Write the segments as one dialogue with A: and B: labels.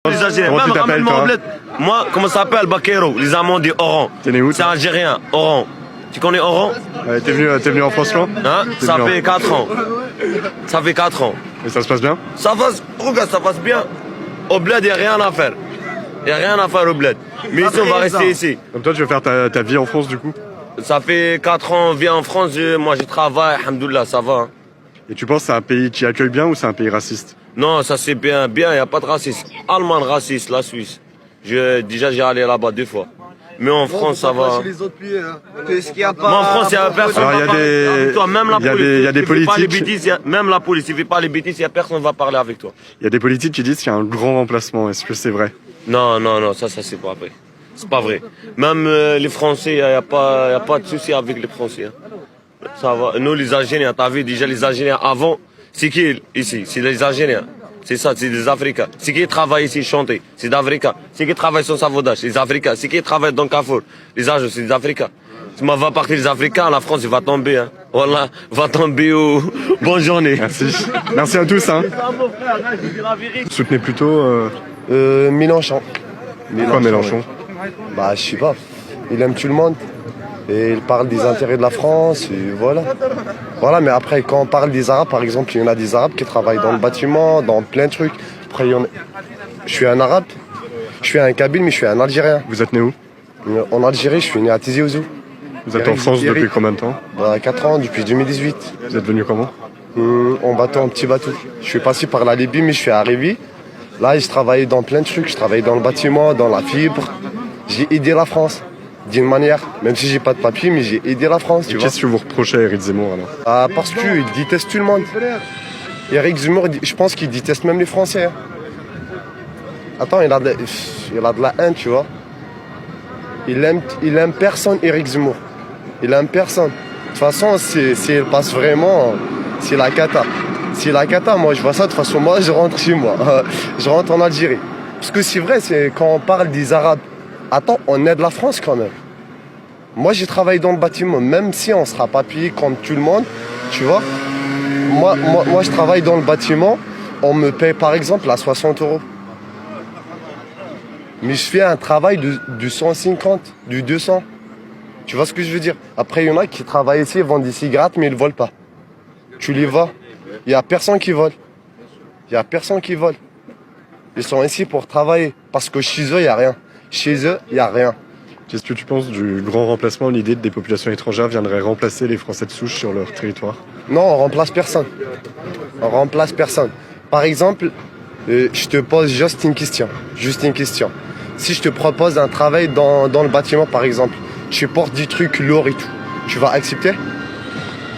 A: Les Algériens,
B: Comment tu
A: même
B: t'appelles,
A: ramène-moi
B: toi
A: au bled. Moi, comment ça s'appelle Bakero, les Amants dit Oran.
B: T'es né où,
A: C'est
B: toi
A: algérien, Oran. Tu connais Oran?
B: T'es venu en France quand
A: Hein?
B: T'es
A: Ça
B: venu en-
A: fait 4 ans. Ça fait 4 ans.
B: Et ça se passe bien?
A: Ça passe, regarde, ça passe bien. Au bled, il n'y a rien à faire. Il n'y a rien à faire au bled. Mais ici, on va rester ici.
B: Donc toi, tu veux faire ta vie en France, du coup?
A: Ça fait 4 ans, on vient en France, moi je travaille, alhamdoulilah, ça va. Hein.
B: Et tu penses que c'est un pays qui accueille bien ou c'est un pays raciste?
A: Non, ça c'est bien, il n'y a pas de racisme. Allemagne raciste, la Suisse. Déjà, j'ai allé là-bas 2 fois. Mais en France, ça va.
C: Les autres pays, hein. Qu'est-ce qu'il y a pas?
A: Moi, en France, il n'y a personne.
B: Alors, il y a
A: va parler
B: des-
A: avec toi. Même la
B: il y a
A: police.
B: des- il y a des
A: tu fais pas les
B: politiques.
A: bêtises, même la police, il ne fait pas les bêtises, il n'y a personne qui va parler avec toi.
B: Il y a des politiques qui disent qu'il y a un grand remplacement. Est-ce que c'est vrai?
A: Non, ça c'est pas vrai. C'est pas vrai. Même les Français, il n'y a pas de souci avec les Français. Hein. Ça va. Nous, les Algériens, t'as vu déjà les Algériens avant, c'est qui ici? C'est les Algériens. C'est ça, c'est des Africains. C'est qui travaille ici chanter? C'est des Africains. C'est qui travaille sur savonnage? C'est des Africains. C'est qui travaille dans le Carrefour? Les Algériens, c'est des Africains. Si on va partir des Africains, la France, il va tomber. Hein. Voilà, va tomber au... Bonne journée.
B: Merci. Merci à tous. Hein. Vous soutenez plutôt
C: Mélenchon.
B: quoi, Mélenchon?
C: Bah, je sais pas. Il aime tout le monde. Et il parle des intérêts de la France. Et voilà. Voilà, mais après, quand on parle des Arabes, par exemple, il y en a des Arabes qui travaillent dans le bâtiment, dans plein de trucs. Après, je suis un Arabe. Je suis un Kabyle, mais je suis un Algérien.
B: Vous êtes né où?
C: En Algérie, je suis né à Tizi Ouzou.
B: Vous êtes en France depuis combien de temps?
C: Bah, 4 ans, depuis 2018.
B: Vous êtes venu comment?
C: En bateau, en petit bateau. Je suis passé par la Libye, mais je suis arrivé. Là, je travaillais dans plein de trucs. Je travaillais dans le bâtiment, dans la fibre. J'ai aidé la France, d'une manière. Même si j'ai pas de papier, mais j'ai aidé la France, tu vois.
B: Qu'est-ce que vous reprochez à Éric Zemmour alors?
C: Ah, parce qu'il déteste tout le monde. Éric Zemmour, je pense qu'il déteste même les Français. Hein. Attends, il a de la haine, tu vois. Il aime personne, Éric Zemmour. Il aime personne. De toute façon, s'il passe vraiment, c'est la cata. C'est la cata, moi je vois ça, de toute façon, moi je rentre chez moi. Je rentre en Algérie. Parce que c'est vrai, c'est quand on parle des Arabes, attends, on aide la France quand même. Moi j'ai travaillé dans le bâtiment, même si on sera pas payé comme tout le monde, tu vois. Moi je travaille dans le bâtiment, on me paye par exemple à 60 €. Mais je fais un travail de 150, de 200. Tu vois ce que je veux dire? Après, il y en a qui travaillent ici, ils vendent des cigarettes, mais ils ne volent pas. Tu les vois. Il n'y a personne qui vole. Il n'y a personne qui vole. Ils sont ici pour travailler. Parce que chez eux, il n'y a rien. Chez eux, il n'y a rien.
B: Qu'est-ce que tu penses du grand remplacement? L'idée que des populations étrangères viendraient remplacer les Français de souche sur leur territoire?
C: Non, on remplace personne. On remplace personne. Par exemple, je te pose juste une question. Juste une question. Si je te propose un travail dans le bâtiment, par exemple, tu portes du truc lourd et tout, tu vas accepter?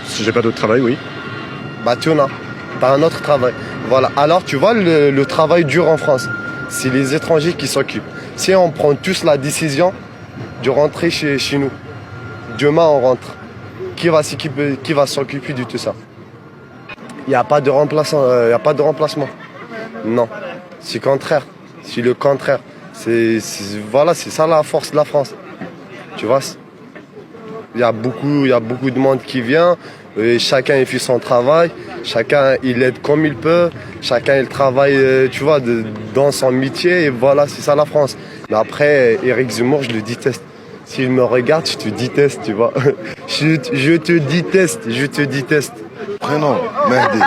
B: Si j'ai pas d'autre travail, oui.
C: Bah tu en as. T'as un autre travail. Voilà. Alors tu vois, le travail dur en France, c'est les étrangers qui s'occupent. Si on prend tous la décision de rentrer chez nous, demain on rentre, qui va s'occuper de tout ça? Il n'y a pas de remplaçant, y a pas de remplacement. Non. C'est le contraire. C'est le contraire. Voilà, c'est ça la force de la France. Tu vois? Il y a beaucoup de monde qui vient. Et chacun il fait son travail, chacun il aide comme il peut, chacun il travaille, tu vois, dans son métier, et voilà, c'est ça la France. Mais après, Éric Zemmour, je le déteste. S'il me regarde, je te déteste, tu vois. Je te déteste.
D: Prénom, Mehdi.